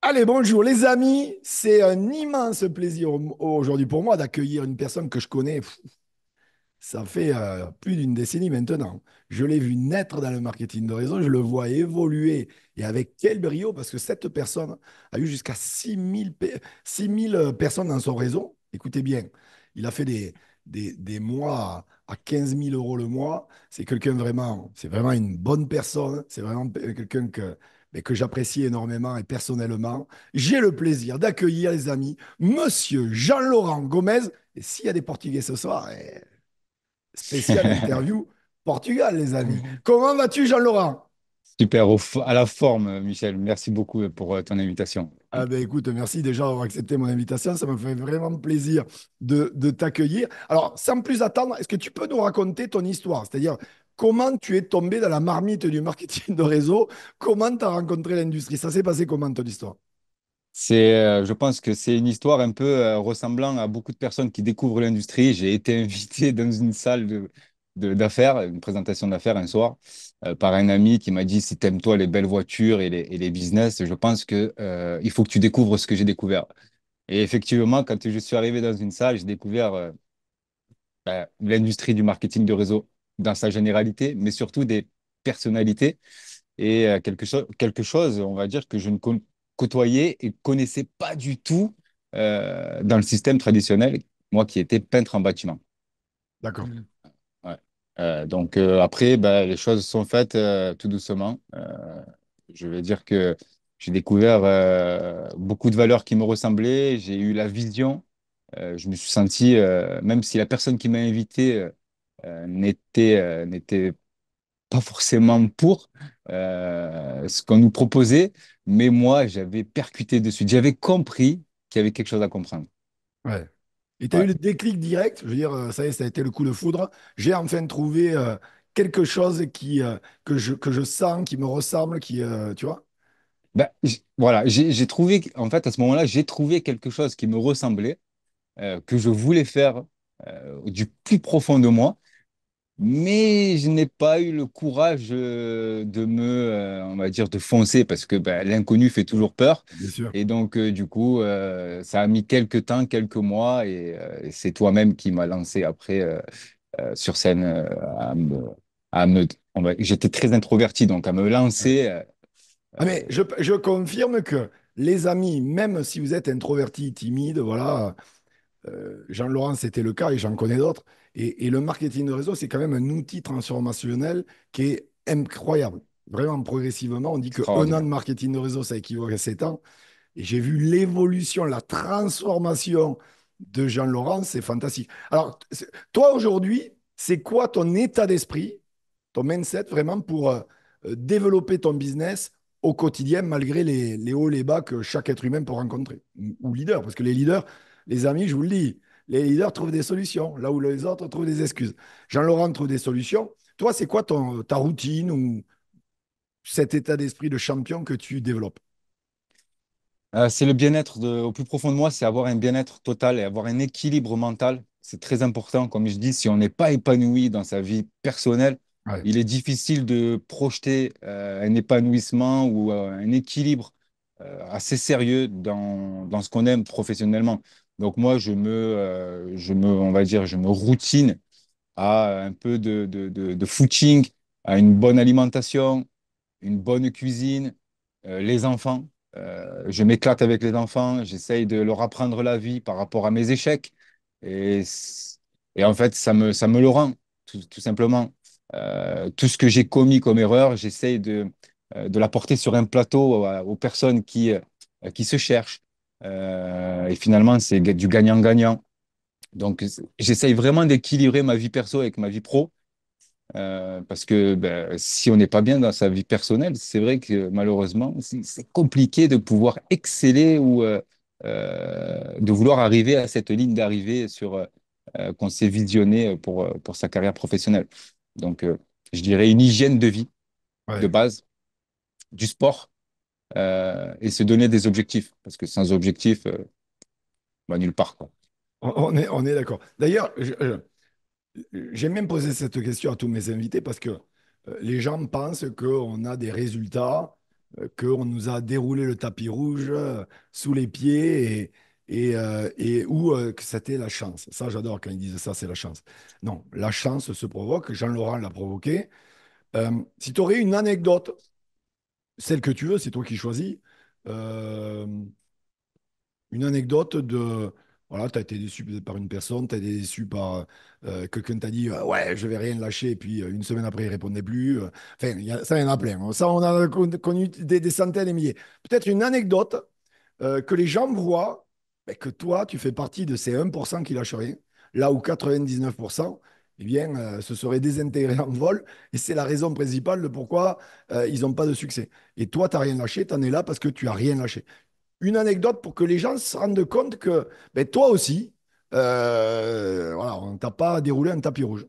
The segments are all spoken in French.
Allez, bonjour les amis, c'est un immense plaisir aujourd'hui pour moi d'accueillir une personne que je connais. Ça fait plus d'une décennie maintenant. Je l'ai vu naître dans le marketing de réseau, je le vois évoluer et avec quel brio, parce que cette personne a eu jusqu'à 6 000 personnes dans son réseau. Écoutez bien, il a fait des mois à 15 000 euros le mois. C'est vraiment une bonne personne. C'est vraiment quelqu'un que j'apprécie énormément et personnellement. J'ai le plaisir d'accueillir, les amis, Monsieur Jean-Laurent Gomez. Et s'il y a des Portugais ce soir, spécial interview Portugal, les amis. Comment vas-tu, Jean-Laurent? Super, à la forme, Michel. Merci beaucoup pour ton invitation. Ah ben écoute, merci déjà d'avoir accepté mon invitation. Ça me fait vraiment plaisir de t'accueillir. Alors, sans plus attendre, est-ce que tu peux nous raconter ton histoire? C'est-à-dire, comment tu es tombé dans la marmite du marketing de réseau? Comment tu as rencontré l'industrie? Ça s'est passé comment ton histoire? Je pense que c'est une histoire un peu ressemblant à beaucoup de personnes qui découvrent l'industrie. J'ai été invité dans une salle d'affaires, une présentation d'affaires un soir, par un ami qui m'a dit, si t'aimes toi les belles voitures et les business, je pense que il faut que tu découvres ce que j'ai découvert. Et effectivement, quand je suis arrivé dans une salle, j'ai découvert l'industrie du marketing de réseau dans sa généralité, mais surtout des personnalités et quelque chose, on va dire, que je ne côtoyais et connaissais pas du tout dans le système traditionnel, moi qui étais peintre en bâtiment. D'accord. Mm. Ouais. Donc après, ben, les choses sont faites tout doucement. Je vais dire que j'ai découvert beaucoup de valeurs qui me ressemblaient, j'ai eu la vision. Je me suis senti, même si la personne qui m'a invité n'était pas forcément pour ce qu'on nous proposait, mais moi, j'avais percuté dessus. J'avais compris qu'il y avait quelque chose à comprendre. Ouais. Et tu as eu Ouais. le déclic direct, je veux dire, ça y est, ça a été le coup de foudre. J'ai enfin trouvé quelque chose que je sens, qui me ressemble, tu vois? Ben, voilà, j'ai trouvé, en fait, à ce moment-là, j'ai trouvé quelque chose qui me ressemblait, que je voulais faire du plus profond de moi. Mais je n'ai pas eu le courage on va dire, de foncer parce que ben, l'inconnu fait toujours peur. Bien sûr. Et donc, du coup, ça a mis quelques temps, quelques mois, et c'est toi-même qui m'as lancé après sur scène à me, j'étais très introverti, donc à me Ouais. lancer. Ah mais je confirme que les amis, même si vous êtes introverti, timide, voilà, Jean-Laurent, c'était le cas et j'en connais d'autres. Et le marketing de réseau, c'est quand même un outil transformationnel qui est incroyable. Vraiment, progressivement, on dit que un an de Extraordinaire. marketing de réseau, ça équivaut à 7 ans. Et j'ai vu l'évolution, la transformation de Jean-Laurent, c'est fantastique. Alors, toi, aujourd'hui, c'est quoi ton état d'esprit, ton mindset vraiment pour développer ton business au quotidien, malgré les hauts et les bas que chaque être humain peut rencontrer, ou leader, parce que les leaders, les amis, je vous le dis, les leaders trouvent des solutions, là où les autres trouvent des excuses. Jean-Laurent trouve des solutions. Toi, c'est quoi ta routine ou cet état d'esprit de champion que tu développes? C'est le bien-être au plus profond de moi, c'est avoir un bien-être total et avoir un équilibre mental. C'est très important. Comme je dis, si on n'est pas épanoui dans sa vie personnelle, Ouais, il est difficile de projeter un épanouissement ou un équilibre assez sérieux dans ce qu'on aime professionnellement. Donc moi, on va dire, je me routine à un peu de footing, à une bonne alimentation, une bonne cuisine, les enfants. Je m'éclate avec les enfants, j'essaye de leur apprendre la vie par rapport à mes échecs. Et, et en fait, ça me le rend, tout simplement. Tout ce que j'ai commis comme erreur, j'essaye de l'apporter sur un plateau aux personnes qui se cherchent. Et finalement, c'est du gagnant-gagnant. Donc, j'essaye vraiment d'équilibrer ma vie perso avec ma vie pro. Parce que ben, si on n'est pas bien dans sa vie personnelle, c'est vrai que malheureusement, c'est compliqué de pouvoir exceller ou de vouloir arriver à cette ligne d'arrivée qu'on s'est visionné pour sa carrière professionnelle. Donc, je dirais une hygiène de vie de ouais. base, du sport et se donner des objectifs. Parce que sans objectif, bah, nulle part, quoi. On est d'accord. D'ailleurs, j'aime même poser cette question à tous mes invités parce que les gens pensent qu'on a des résultats qu'on nous a déroulé le tapis rouge sous les pieds et où que c'était la chance. Ça, j'adore quand ils disent ça, c'est la chance. Non, la chance se provoque. Jean-Laurent l'a provoqué. Si tu aurais une anecdote, celle que tu veux, c'est toi qui choisis, euh, une anecdote de, voilà, tu as été déçu peut-être par une personne, tu as été déçu par quelqu'un t'a dit ouais, je vais rien lâcher, et puis une semaine après, il répondait plus. Enfin, ça, il y en a plein, hein. Ça, on a connu des centaines et milliers. Peut-être une anecdote que les gens voient, mais que toi, tu fais partie de ces 1% qui lâchent rien, là où 99%, eh bien, se seraient désintégrés en vol, et c'est la raison principale de pourquoi ils n'ont pas de succès. Et toi, tu n'as rien lâché, tu en es là parce que tu as rien lâché. Une anecdote pour que les gens se rendent compte que ben, toi aussi, voilà, on ne t'a pas déroulé un tapis rouge.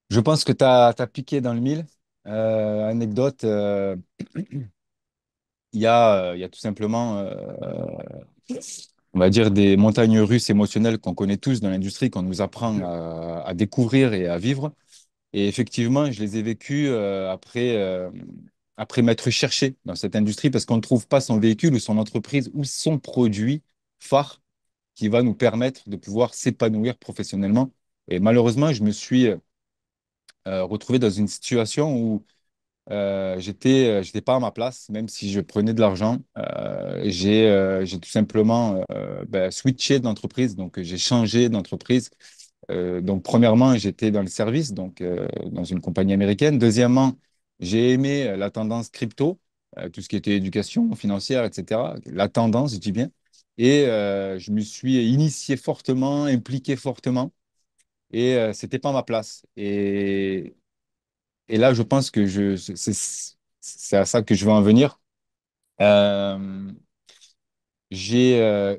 Je pense que tu as piqué dans le mille. Anecdote, il y a tout simplement, on va dire, des montagnes russes émotionnelles qu'on connaît tous dans l'industrie, qu'on nous apprend à découvrir et à vivre. Et effectivement, je les ai vécues après m'être cherché dans cette industrie parce qu'on ne trouve pas son véhicule ou son entreprise ou son produit phare qui va nous permettre de pouvoir s'épanouir professionnellement. Et malheureusement, je me suis retrouvé dans une situation où j'étais pas à ma place, même si je prenais de l'argent. J'ai tout simplement switché d'entreprise, donc j'ai changé d'entreprise. Donc, premièrement, j'étais dans le service, donc dans une compagnie américaine. Deuxièmement, j'ai aimé la tendance crypto, tout ce qui était éducation financière, etc. La tendance, je dis bien. Et je me suis initié fortement, impliqué fortement, et c'était pas ma place. Et là, je pense que c'est à ça que je veux en venir. Euh, j'ai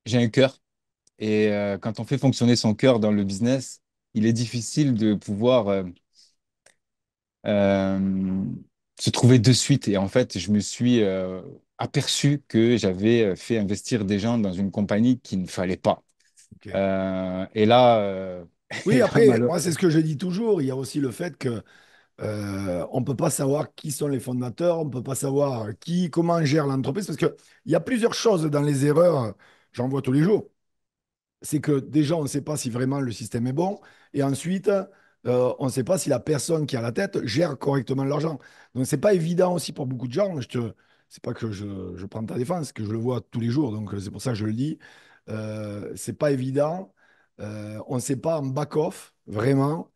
j'ai un cœur. Et quand on fait fonctionner son cœur dans le business, il est difficile de pouvoir euh, se trouver de suite. Et en fait, je me suis aperçu que j'avais fait investir des gens dans une compagnie qu'il ne fallait pas. Ok. Et là, et Oui, là, après, moi, c'est ce que je dis toujours. Il y a aussi le fait que on ne peut pas savoir qui sont les fondateurs, on ne peut pas savoir comment gère l'entreprise, parce qu'il y a plusieurs choses dans les erreurs, j'en vois tous les jours. C'est que déjà, on ne sait pas si vraiment le système est bon. Et ensuite, on ne sait pas si la personne qui est à la tête gère correctement l'argent. Donc, c'est pas évident aussi pour beaucoup de gens. C'est pas que je prends ta défense, que je le vois tous les jours. Donc, c'est pour ça que je le dis. C'est pas évident. On ne sait pas en back-off, vraiment,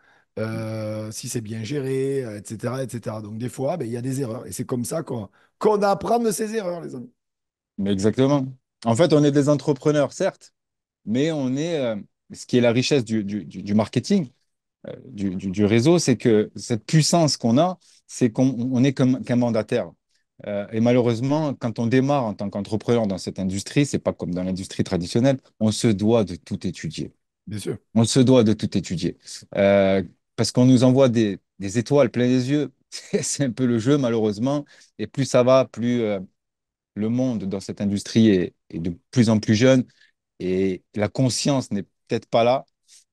si c'est bien géré, etc., etc. Donc, des fois, ben, il y a des erreurs. Et c'est comme ça qu'on apprend de ces erreurs, les amis. mais exactement. En fait, on est des entrepreneurs, certes, mais on est, ce qui est la richesse du marketing, du réseau, c'est que cette puissance qu'on a, c'est qu'on est comme qu'un mandataire. Et malheureusement, quand on démarre en tant qu'entrepreneur dans cette industrie, c'est pas comme dans l'industrie traditionnelle, on se doit de tout étudier. Bien sûr. On se doit de tout étudier. Euh, Parce qu'on nous envoie des étoiles plein les yeux. C'est un peu le jeu, malheureusement. Et plus ça va, plus le monde dans cette industrie est de plus en plus jeune. Et la conscience n'est peut-être pas là.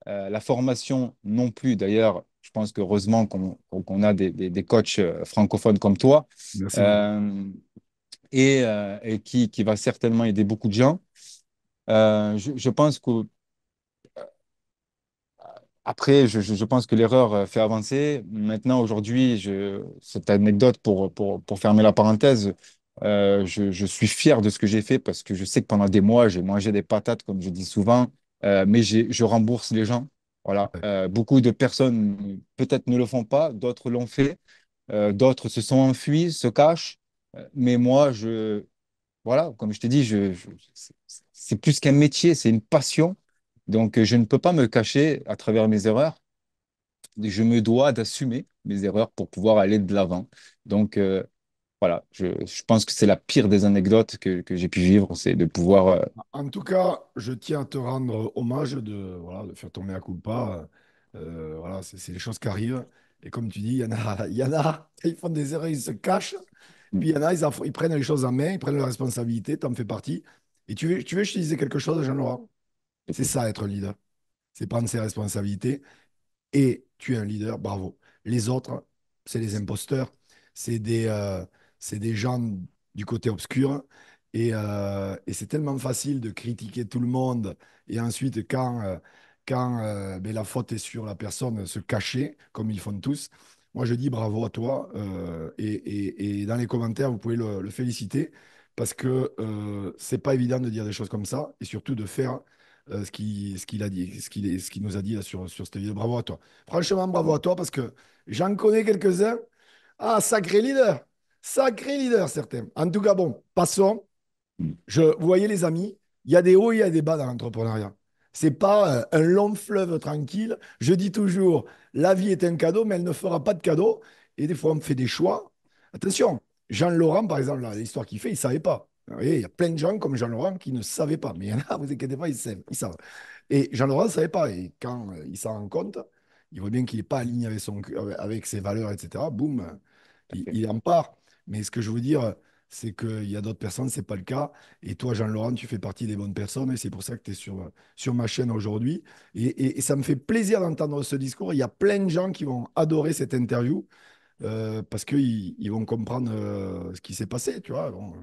La formation non plus. D'ailleurs, je pense qu'heureusement qu'on a des coachs francophones comme toi Merci beaucoup. euh, et qui va certainement aider beaucoup de gens. Je pense que après, je pense que l'erreur fait avancer. Maintenant, aujourd'hui, cette anecdote pour fermer la parenthèse, je suis fier de ce que j'ai fait parce que je sais que pendant des mois, j'ai mangé des patates, comme je dis souvent, mais je rembourse les gens. Voilà. Ouais, Beaucoup de personnes peut-être ne le font pas, d'autres l'ont fait, d'autres se sont enfuis, se cachent. Mais moi, voilà, comme je t'ai dit, c'est plus qu'un métier, c'est une passion. Donc, je ne peux pas me cacher à travers mes erreurs. Je me dois d'assumer mes erreurs pour pouvoir aller de l'avant. Donc, voilà, je pense que c'est la pire des anecdotes que j'ai pu vivre, c'est de pouvoir. en tout cas, je tiens à te rendre hommage voilà, de faire ton mea culpa. Voilà, c'est les choses qui arrivent. Et comme tu dis, il y en a, ils font des erreurs, ils se cachent. Puis il y en a, ils prennent les choses en main, ils prennent leurs responsabilités, tu en fais partie. Et tu veux que je te dise quelque chose, Jean-Laurent? C'est ça, être un leader. C'est prendre ses responsabilités. Et tu es un leader, bravo. Les autres, c'est les imposteurs. c'est c'est des gens du côté obscur. Et c'est tellement facile de critiquer tout le monde. Et ensuite, quand ben, la faute est sur la personne, se cacher, comme ils font tous. Moi, je dis bravo à toi. Et dans les commentaires, vous pouvez le féliciter parce que c'est pas évident de dire des choses comme ça et surtout de faire ce qu'il a dit, ce qu'il nous a dit là, sur cette vidéo. Bravo à toi. Franchement, bravo à toi parce que j'en connais quelques-uns. Ah, sacré leader, certains. En tout cas, bon, passons. Mm. Vous voyez, les amis, il y a des hauts et il y a des bas dans l'entrepreneuriat. C'est pas un long fleuve tranquille. Je dis toujours, la vie est un cadeau, mais elle ne fera pas de cadeau. Et des fois, on fait des choix. Attention, Jean-Laurent, par exemple, là, l'histoire qu'il fait, il ne savait pas. Vous voyez, il y a plein de gens comme Jean-Laurent qui ne savaient pas. Mais il y en a, vous inquiétez pas, ils savent. Ils savent. Et Jean-Laurent ne savait pas. Et quand il s'en rend compte, il voit bien qu'il n'est pas aligné avec, avec ses valeurs, etc. Boum, il en part. Mais ce que je veux dire, c'est qu'il y a d'autres personnes, c'est pas le cas. Et toi, Jean-Laurent, tu fais partie des bonnes personnes. Et c'est pour ça que tu es sur ma chaîne aujourd'hui. Et ça me fait plaisir d'entendre ce discours. Il y a plein de gens qui vont adorer cette interview parce qu'ils vont comprendre ce qui s'est passé, tu vois. Bon,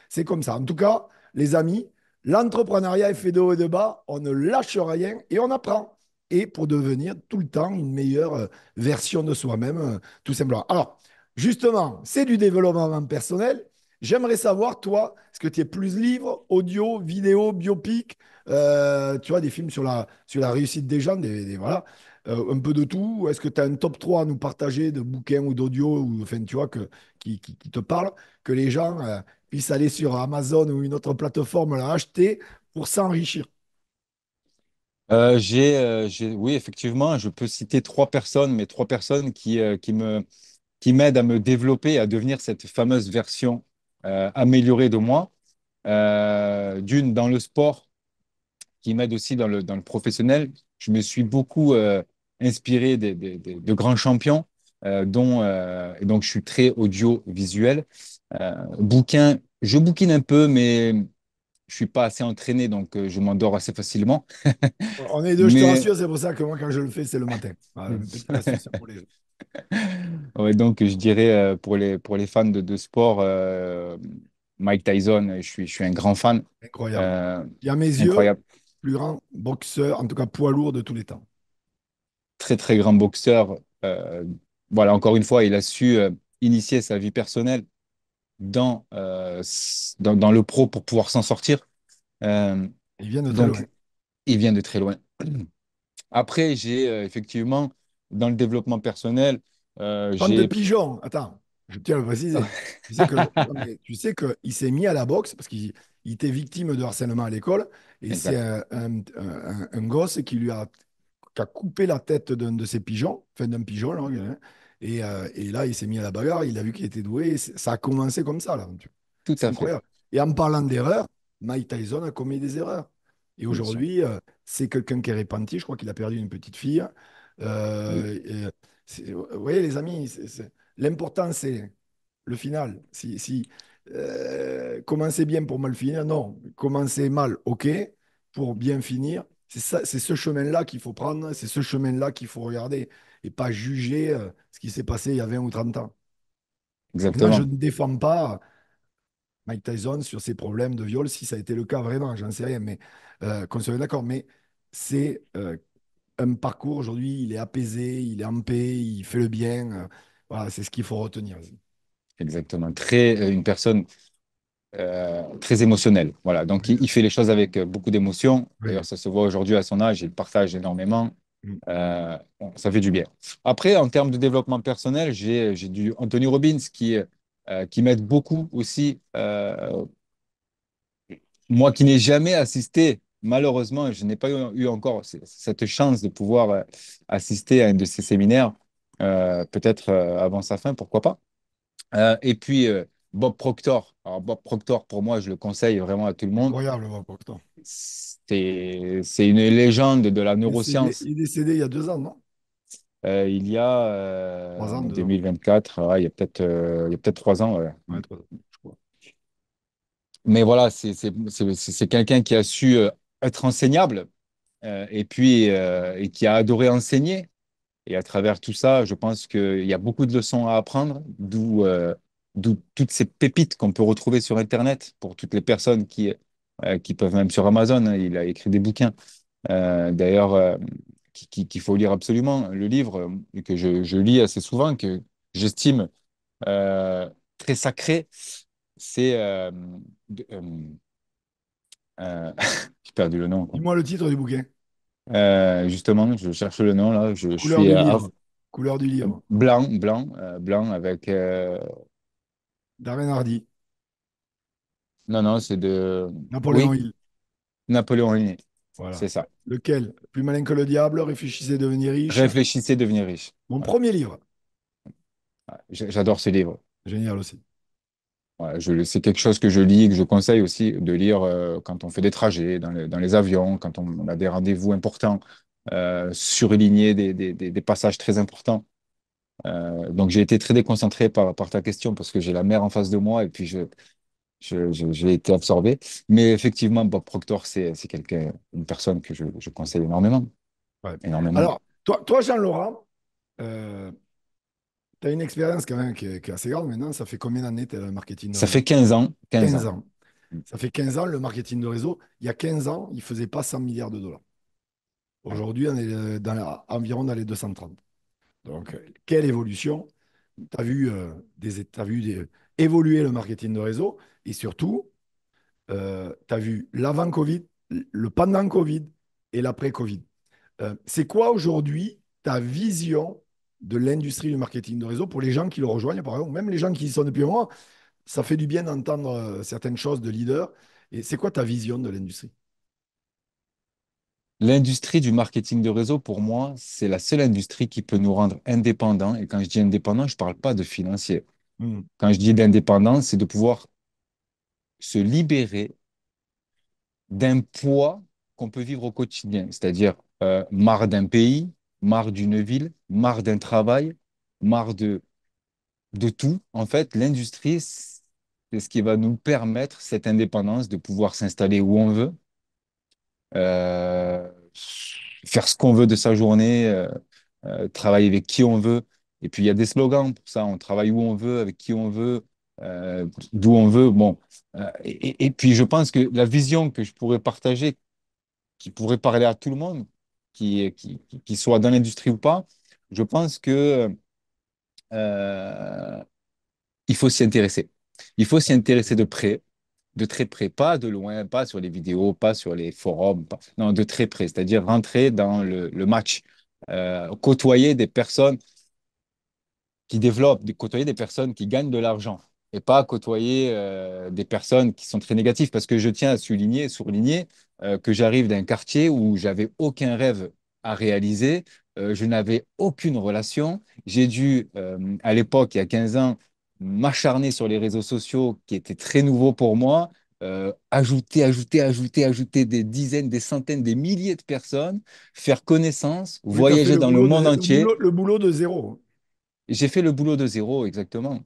c'est comme ça. En tout cas, les amis, l'entrepreneuriat est fait de haut et de bas. On ne lâche rien et on apprend. Et pour devenir tout le temps une meilleure version de soi-même, tout simplement. Alors, justement, c'est du développement personnel. J'aimerais savoir, toi, est-ce que tu es plus livre, audio, vidéo, biopic, tu vois, des films sur la réussite des gens, voilà un peu de tout? Est-ce que tu as un top 3 à nous partager de bouquins ou d'audio ou enfin, tu vois, qui te parlent, que les gens puissent aller sur Amazon ou une autre plateforme la acheter pour s'enrichir? Oui, effectivement, je peux citer trois personnes, mais trois personnes qui m'aident à me développer, à devenir cette fameuse version améliorée de moi. D'une, dans le sport, qui m'aide aussi dans le professionnel. Je me suis beaucoup inspiré de grands champions, et donc je suis très audiovisuel. Je bouquine un peu, mais je suis pas assez entraîné, donc je m'endors assez facilement. On est deux, je te Mais rassure, c'est pour ça que moi, quand je le fais, c'est le matin. Voilà, une petite astuce pour les gens. ouais, donc je dirais pour les fans de sport, Mike Tyson, je suis un grand fan. Incroyable. Euh, Et à mes yeux, Incroyable. plus grand boxeur, en tout cas poids lourd de tous les temps. Très très grand boxeur. Euh, voilà, encore une fois, il a su initier sa vie personnelle dans le pro pour pouvoir s'en sortir. Euh, Il vient de très loin. donc, il vient de très loin. Après, j'ai effectivement, dans le développement personnel, Fan de j'ai... pigeon, attends, je tiens à le préciser. Non, mais tu sais qu'il s'est mis à la boxe parce qu'il était victime de harcèlement à l'école et c'est Exact, un gosse qui a coupé la tête d'un de ses pigeons, enfin d'un pigeon, là, hein. Et là, il s'est mis à la bagarre, il a vu qu'il était doué, et ça a commencé comme ça, là. tout C'est à fait, incroyable. Et en parlant d'erreurs, Mike Tyson a commis des erreurs. Et bien sûr. aujourd'hui, c'est quelqu'un qui est repenti. Je crois qu'il a perdu une petite fille. Oui, Vous voyez, les amis, l'important, c'est le final. Commencer bien pour mal finir, non. Commencer mal, OK, pour bien finir. C'est ça, c'est ce chemin-là qu'il faut prendre, c'est ce chemin-là qu'il faut regarder et pas juger ce qui s'est passé il y a 20 ou 30 ans. Maintenant, je exactement, ne défends pas Mike Tyson sur ses problèmes de viol, si ça a été le cas vraiment, j'en sais rien, mais qu'on soit d'accord. Mais c'est un parcours aujourd'hui, il est apaisé, il est en paix, il fait le bien. Voilà, c'est ce qu'il faut retenir. exactement. Une personne très émotionnelle. Voilà, donc Oui, il fait les choses avec beaucoup d'émotion. D'ailleurs, oui. ça se voit aujourd'hui à son âge, il partage énormément. Mm. Bon, ça fait du bien. Après, en termes de développement personnel, j'ai du Anthony Robbins qui m'aide beaucoup aussi. Moi qui n'ai jamais assisté, malheureusement, je n'ai pas eu encore cette chance de pouvoir assister à un de ces séminaires, peut-être avant sa fin, pourquoi pas. Et puis, Bob Proctor. Alors, Bob Proctor, pour moi, je le conseille vraiment à tout le monde. Incroyable, Bob Proctor. C'est une légende de la neuroscience. Il est décédé il y a 2 ans, non? Il y a 3 ans, en 2 ans. 2024, ouais, il y a peut-être 3 ans. Ouais. Ouais, 3 ans, je crois. Mais voilà, c'est quelqu'un qui a su être enseignable et puis et qui a adoré enseigner. Et à travers tout ça, je pense qu'il y a beaucoup de leçons à apprendre, d'où toutes ces pépites qu'on peut retrouver sur Internet pour toutes les personnes qui peuvent, même sur Amazon, hein, il a écrit des bouquins. D'ailleurs, qu'il faut lire absolument. Le livre que je lis assez souvent, que j'estime euh, très sacré, c'est j'ai perdu le nom. Dis-moi le titre du bouquin. Justement, je cherche le nom là. Je Couleur suis du livre. Couleur du livre. blanc avec. Darren Hardy. Non, non, c'est de. Napoléon Oui, Hill. Napoléon Hill, Voilà. c'est ça. Lequel? Plus malin que le diable, réfléchissez, devenir riche. Réfléchissez, devenez riche. Mon Voilà. premier livre. Ouais, j'adore ce livre. Génial aussi. Ouais, c'est quelque chose que je lis, que je conseille aussi de lire quand on fait des trajets, dans les avions, quand on a des rendez-vous importants, surligner des passages très importants. Donc j'ai été très déconcentré par ta question parce que j'ai la mer en face de moi et puis j'ai été absorbé. Mais effectivement, Bob Proctor, c'est une personne que je conseille énormément. Ouais. Énormément. Alors, toi Jean-Laurent, tu as une expérience quand même qui est assez grande maintenant. Ça fait combien d'années tu es dans le marketing de Ça fait réseau? 15 ans. 15 15 ans. ans. Ça fait 15 ans, le marketing de réseau. Il y a 15 ans, il ne faisait pas 100 milliards de dollars. Ouais. Aujourd'hui, on est environ dans les 230. Donc, quelle évolution. Tu as vu, évoluer le marketing de réseau et surtout, tu as vu l'avant-Covid, le pendant-Covid et l'après-Covid. C'est quoi aujourd'hui ta vision de l'industrie du marketing de réseau pour les gens qui le rejoignent, par exemple, même les gens qui y sont depuis un mois, ça fait du bien d'entendre certaines choses de leaders. Et c'est quoi ta vision de l'industrie? L'industrie du marketing de réseau, pour moi, c'est la seule industrie qui peut nous rendre indépendants. Et quand je dis indépendant, je ne parle pas de financier. Hmm. Quand je dis d'indépendance, c'est de pouvoir se libérer d'un poids qu'on peut vivre au quotidien. C'est-à-dire marre d'un pays, marre d'une ville, marre d'un travail, marre de tout. En fait, l'industrie, c'est ce qui va nous permettre cette indépendance de pouvoir s'installer où on veut, euh, faire ce qu'on veut de sa journée, travailler avec qui on veut. Et puis, il y a des slogans pour ça. On travaille où on veut, avec qui on veut, d'où on veut. Bon. Et puis, je pense que la vision que je pourrais partager, qui pourrait parler à tout le monde, qui soit dans l'industrie ou pas, je pense que euh, il faut s'y intéresser. Il faut s'y intéresser de très près, pas de loin, pas sur les vidéos, pas sur les forums, non, de très près, c'est-à-dire rentrer dans le match, côtoyer des personnes qui développent, côtoyer des personnes qui gagnent de l'argent et pas côtoyer des personnes qui sont très négatives. Parce que je tiens à souligner que j'arrive d'un quartier où j'avais aucun rêve à réaliser, je n'avais aucune relation. J'ai dû, à l'époque, il y a 15 ans, m'acharner sur les réseaux sociaux qui étaient très nouveaux pour moi. Ajouter des dizaines, des centaines, des milliers de personnes, faire connaissance, Oui, tu as fait voyager le dans le boulot monde entier. le boulot de zéro. J'ai fait le boulot de zéro, exactement.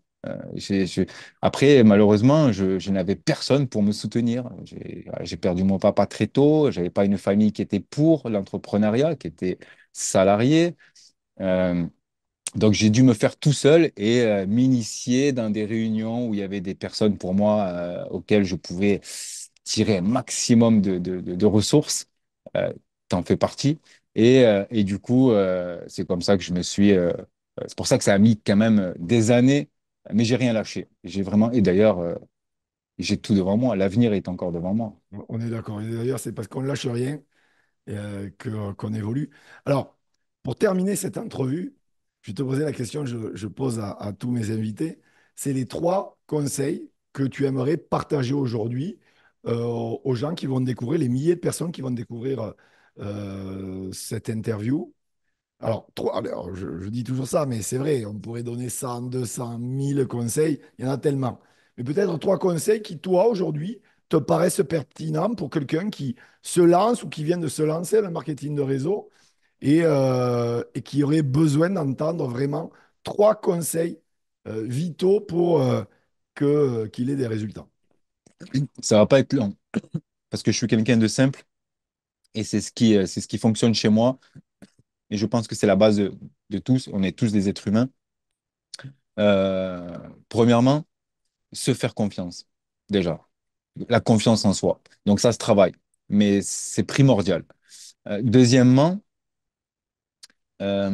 Après, malheureusement, je n'avais personne pour me soutenir. J'ai perdu mon papa très tôt. J'avais pas une famille qui était pour l'entrepreneuriat, qui était salariée. Euh, donc, j'ai dû me faire tout seul et m'initier dans des réunions où il y avait des personnes pour moi auxquelles je pouvais tirer un maximum de ressources. Euh, T'en fais partie. Et du coup, c'est comme ça que je me suis. C'est pour ça que ça a mis quand même des années, mais j'ai rien lâché. J'ai vraiment. Et d'ailleurs, j'ai tout devant moi. L'avenir est encore devant moi. On est d'accord. Et d'ailleurs, c'est parce qu'on ne lâche rien qu'on évolue. Alors, pour terminer cette entrevue, je vais te poser la question que je pose à tous mes invités. C'est les trois conseils que tu aimerais partager aujourd'hui aux gens qui vont découvrir, les milliers de personnes qui vont découvrir cette interview. Alors, je dis toujours ça, mais c'est vrai, on pourrait donner 100, 200, 1000 conseils, il y en a tellement. Mais peut-être trois conseils qui, toi, aujourd'hui, te paraissent pertinents pour quelqu'un qui se lance ou qui vient de se lancer dans le marketing de réseau et qui aurait besoin d'entendre vraiment trois conseils vitaux pour qu'il ait des résultats. Ça va pas être long parce que je suis quelqu'un de simple et c'est ce qui fonctionne chez moi. et je pense que c'est la base de tous, on est tous des êtres humains. Premièrement, se faire confiance, déjà. La confiance en soi. Donc ça se travaille, mais c'est primordial. Deuxièmement, euh,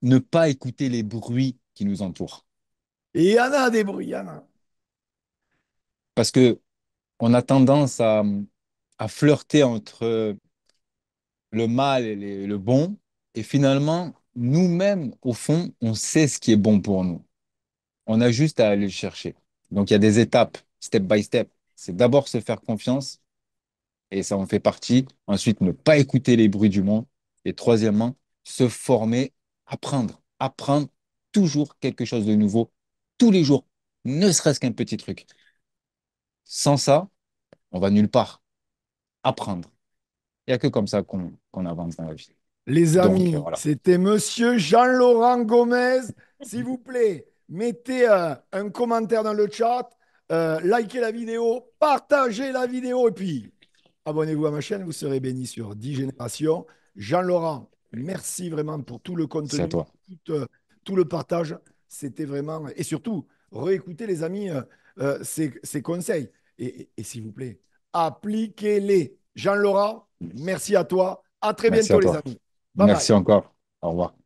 ne pas écouter les bruits qui nous entourent. Et il y en a des bruits, il y en a. Parce que on a tendance à flirter entre le mal et le bon, et finalement, nous-mêmes, au fond, on sait ce qui est bon pour nous. On a juste à aller le chercher. Donc, il y a des étapes, step by step. C'est d'abord se faire confiance, et ça en fait partie. Ensuite, ne pas écouter les bruits du monde. Et troisièmement, se former, apprendre. Apprendre toujours quelque chose de nouveau, tous les jours, ne serait-ce qu'un petit truc. Sans ça, on va nulle part. Apprendre. Il n'y a que comme ça qu'on avance dans la vie. Les Donc, amis, voilà, c'était Monsieur Jean-Laurent Gomez. S'il vous plaît, mettez un commentaire dans le chat, likez la vidéo, partagez la vidéo et puis abonnez-vous à ma chaîne, vous serez bénis sur 10 générations. Jean-Laurent, merci vraiment pour tout le c'est à contenu, toi. tout le partage. C'était vraiment... Et surtout, réécoutez les amis ces conseils. Et s'il vous plaît, appliquez-les. Jean-Laurent, merci à toi. À très Merci bientôt à les toi. amis. Bye Merci bye. encore. Au revoir.